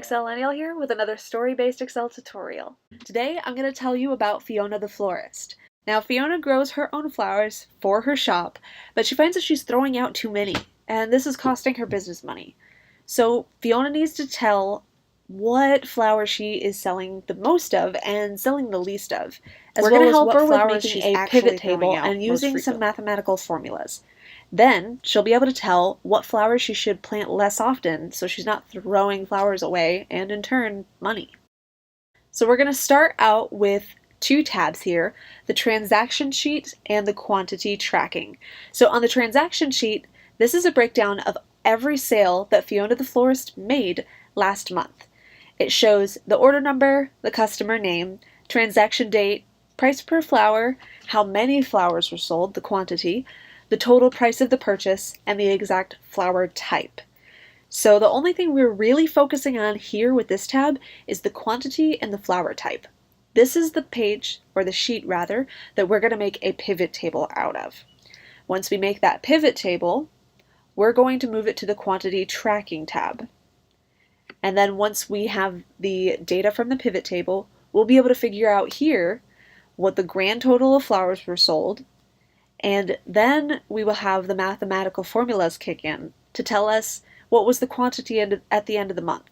Excellennial here with another story-based Excel tutorial. Today I'm going to tell you about Fiona the Florist. Now Fiona grows her own flowers for her shop, but she finds that she's throwing out too many, and this is costing her business money. So Fiona needs to tell what flower she is selling the most of and selling the least of, as well as what flowers she's actually throwing out and using some mathematical formulas. Then she'll be able to tell what flowers she should plant less often so she's not throwing flowers away and in turn money. So we're going to start out with two tabs here, the transaction sheet and the quantity tracking. So on the transaction sheet, this is a breakdown of every sale that Fiona the Florist made last month. It shows the order number, the customer name, transaction date, price per flower, how many flowers were sold, the quantity, the total price of the purchase, and the exact flower type. So the only thing we're really focusing on here with this tab is the quantity and the flower type. This is the page, or the sheet rather, that we're going to make a pivot table out of. Once we make that pivot table, we're going to move it to the quantity tracking tab. And then once we have the data from the pivot table, we'll be able to figure out here what the grand total of flowers were sold, and then we will have the mathematical formulas kick in to tell us what was the quantity at the end of the month.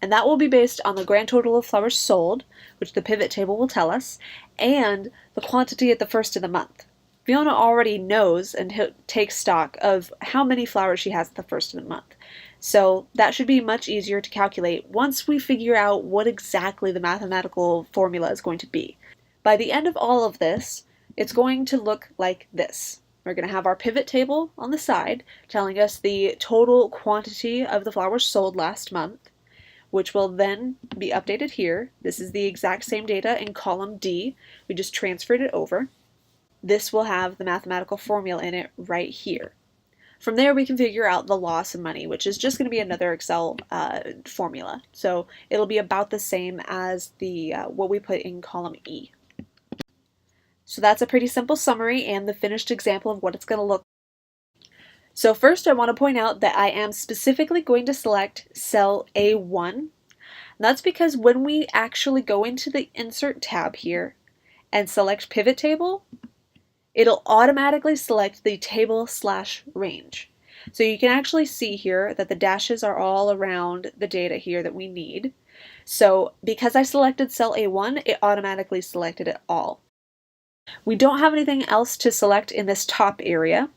And that will be based on the grand total of flowers sold, which the pivot table will tell us, and the quantity at the first of the month. Fiona already knows and takes stock of how many flowers she has at the first of the month. So that should be much easier to calculate once we figure out what exactly the mathematical formula is going to be. By the end of all of this, it's going to look like this. We're going to have our pivot table on the side telling us the total quantity of the flowers sold last month, which will then be updated here. This is the exact same data in column D. We just transferred it over. This will have the mathematical formula in it right here. From there we can figure out the loss of money, which is just going to be another Excel formula. So it'll be about the same as the what we put in column E. So that's a pretty simple summary and the finished example of what it's going to look like. So first I want to point out that I am specifically going to select cell A1. That's because when we actually go into the Insert tab here and select Pivot Table, it'll automatically select the table/range. So you can actually see here that the dashes are all around the data here that we need. So because I selected cell A1, it automatically selected it all. We don't have anything else to select in this top area,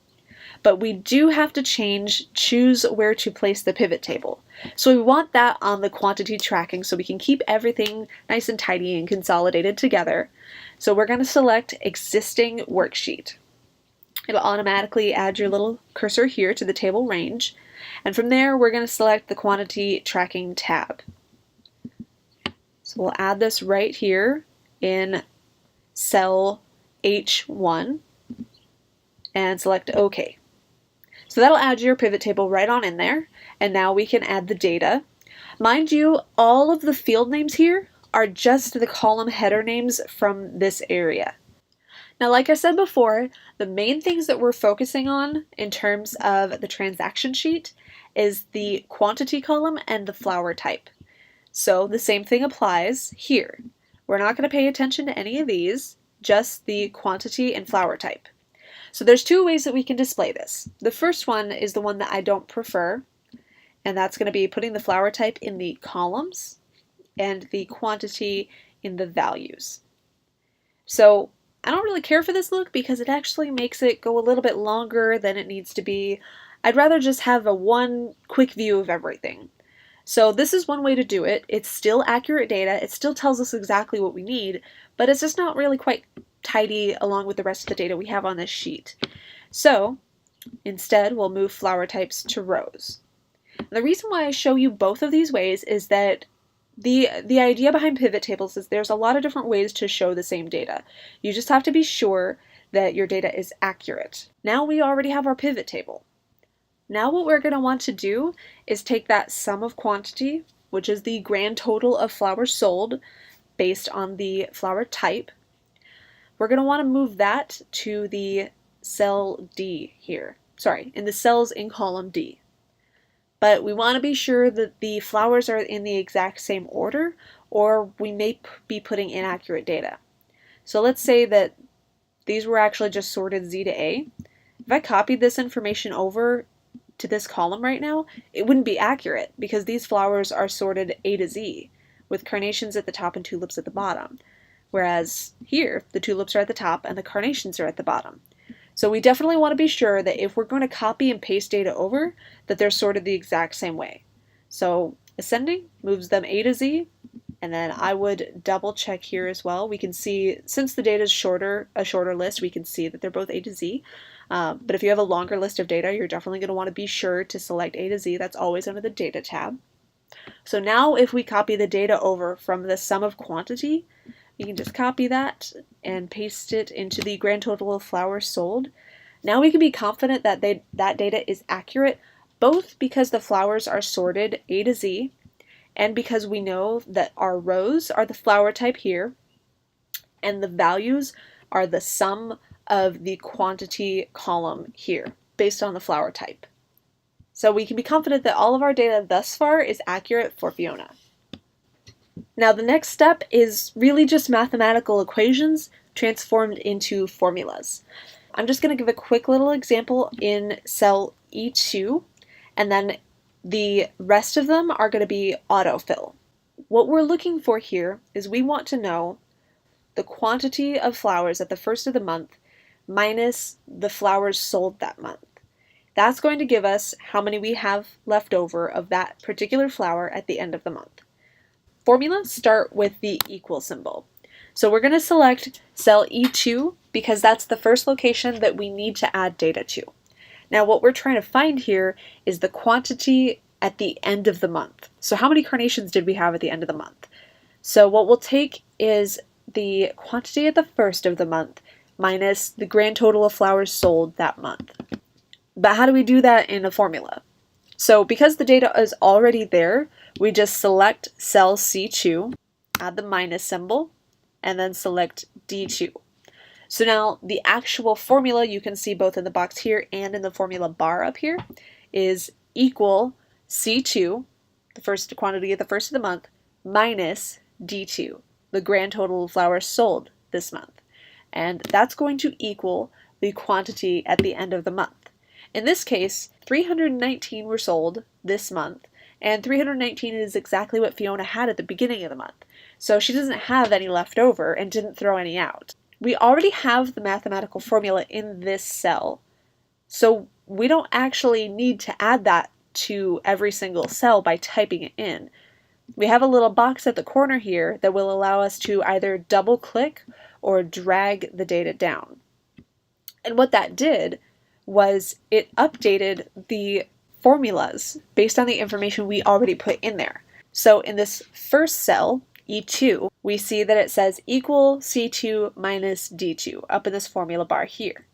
but we do have to choose where to place the pivot table. So we want that on the quantity tracking so we can keep everything nice and tidy and consolidated together. So we're going to select existing worksheet. It'll automatically add your little cursor here to the table range, and from there we're going to select the quantity tracking tab. So we'll add this right here in cell H1 and select OK. So that'll add your pivot table right on in there, and now we can add the data. Mind you, all of the field names here are just the column header names from this area. Now, like I said before, the main things that we're focusing on in terms of the transaction sheet is the quantity column and the flower type. So the same thing applies here. We're not going to pay attention to any of these, just the quantity and flower type. So there's two ways that we can display this. The first one is the one that I don't prefer, and that's going to be putting the flower type in the columns and the quantity in the values. So I don't really care for this look because it actually makes it go a little bit longer than it needs to be. I'd rather just have one quick view of everything. So this is one way to do it. It's still accurate data, it still tells us exactly what we need, but it's just not really quite tidy along with the rest of the data we have on this sheet. So instead we'll move flower types to rows. And the reason why I show you both of these ways is that the idea behind pivot tables is there's a lot of different ways to show the same data. You just have to be sure that your data is accurate. Now we already have our pivot table. Now what we're going to want to do is take that sum of quantity, which is the grand total of flowers sold based on the flower type. We're going to want to move that to the cell D here. Sorry, in the cells in column D. but we want to be sure that the flowers are in the exact same order, or we may be putting inaccurate data. So let's say that these were actually just sorted Z to A. If I copied this information over to this column right now, it wouldn't be accurate because these flowers are sorted A to Z, with carnations at the top and tulips at the bottom. Whereas here, the tulips are at the top and the carnations are at the bottom. So we definitely want to be sure that if we're going to copy and paste data over, that they're sorted the exact same way. So ascending moves them A to Z, and then I would double check here as well. We can see, since the data is a shorter list, we can see that they're both A to Z. But if you have a longer list of data, you're definitely going to want to be sure to select A to Z. That's always under the Data tab. So now if we copy the data over from the sum of quantity, you can just copy that and paste it into the grand total of flowers sold. Now we can be confident that that data is accurate, both because the flowers are sorted A to Z, and because we know that our rows are the flower type here, and the values are the sum of the quantity column here, based on the flower type. So we can be confident that all of our data thus far is accurate for Fiona. Now the next step is really just mathematical equations transformed into formulas. I'm just going to give a quick little example in cell E2, and then the rest of them are going to be autofill. What we're looking for here is we want to know the quantity of flowers at the first of the month minus the flowers sold that month. That's going to give us how many we have left over of that particular flower at the end of the month. Formulas start with the equal symbol. So we're going to select cell E2 because that's the first location that we need to add data to. Now what we're trying to find here is the quantity at the end of the month. So how many carnations did we have at the end of the month? So what we'll take is the quantity at the first of the month minus the grand total of flowers sold that month. But how do we do that in a formula? So because the data is already there, we just select cell C2, add the minus symbol, and then select D2. So now the actual formula you can see both in the box here and in the formula bar up here is equal C2, the first quantity at the first of the month, minus D2, the grand total of flowers sold this month. And that's going to equal the quantity at the end of the month. In this case, 319 were sold this month, and 319 is exactly what Fiona had at the beginning of the month. So she doesn't have any left over and didn't throw any out. We already have the mathematical formula in this cell, so we don't actually need to add that to every single cell by typing it in. We have a little box at the corner here that will allow us to either double click or drag the data down. And what that did was it updated the formulas based on the information we already put in there. So in this first cell, E2, we see that it says equal C2 minus D2 up in this formula bar here.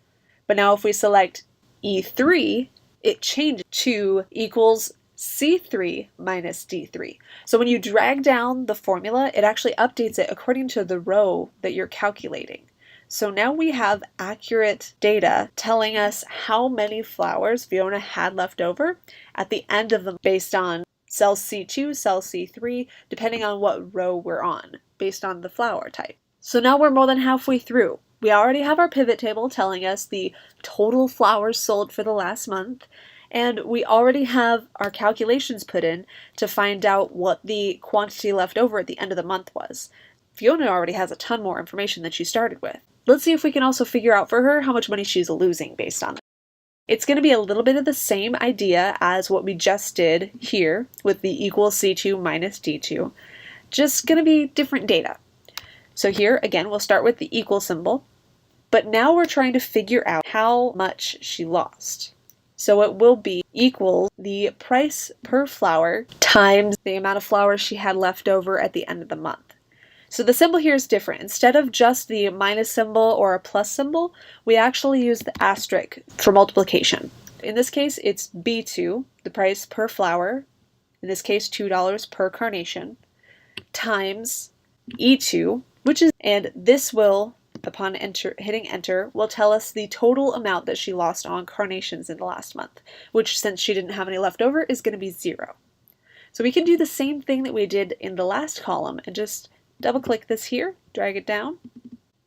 But now if we select E3, it changed to equals C3 minus D3. So when you drag down the formula, it actually updates it according to the row that you're calculating. So now we have accurate data telling us how many flowers Fiona had left over at the end of them based on cell C2, cell C3, depending on what row we're on, based on the flower type. So now we're more than halfway through. We already have our pivot table telling us the total flowers sold for the last month, and we already have our calculations put in to find out what the quantity left over at the end of the month was. Fiona already has a ton more information than she started with. Let's see if we can also figure out for her how much money she's losing based on it. It's going to be a little bit of the same idea as what we just did here with the equal C2 minus D2, just going to be different data. So here, again, we'll start with the equal symbol, but now we're trying to figure out how much she lost. So it will be equal the price per flower times the amount of flowers she had left over at the end of the month. So the symbol here is different. Instead of just the minus symbol or a plus symbol, we actually use the asterisk for multiplication. In this case, it's B2, the price per flower, in this case $2 per carnation, times E2, and this will upon hitting enter will tell us the total amount that she lost on carnations in the last month, which since she didn't have any left over is going to be 0. So we can do the same thing that we did in the last column and just double click this here, drag it down,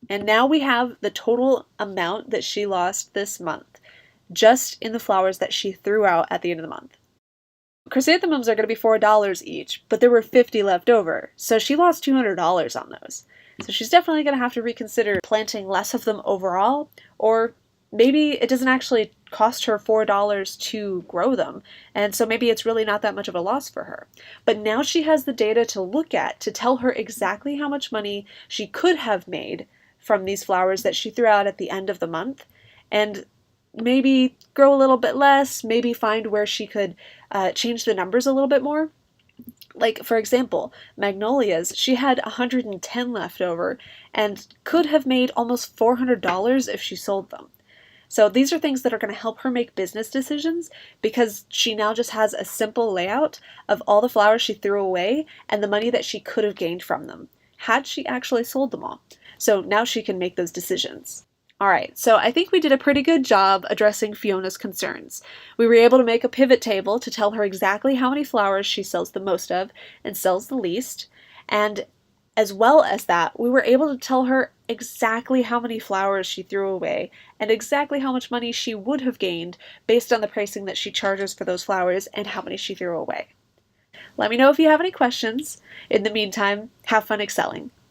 and now we have the total amount that she lost this month, just in the flowers that she threw out at the end of the month. Chrysanthemums are going to be $4 each, but there were 50 left over, so she lost $200 on those. So she's definitely going to have to reconsider planting less of them overall, or maybe it doesn't actually cost her $4 to grow them, and so maybe it's really not that much of a loss for her. But now she has the data to look at to tell her exactly how much money she could have made from these flowers that she threw out at the end of the month, and maybe grow a little bit less, maybe find where she could change the numbers a little bit more. Like, for example, magnolias, she had 110 left over and could have made almost $400 if she sold them. So these are things that are going to help her make business decisions because she now just has a simple layout of all the flowers she threw away and the money that she could have gained from them, had she actually sold them all. So now she can make those decisions. Alright, so I think we did a pretty good job addressing Fiona's concerns. We were able to make a pivot table to tell her exactly how many flowers she sells the most of and sells the least, and as well as that, we were able to tell her exactly how many flowers she threw away and exactly how much money she would have gained based on the pricing that she charges for those flowers and how many she threw away. Let me know if you have any questions. In the meantime, have fun excelling.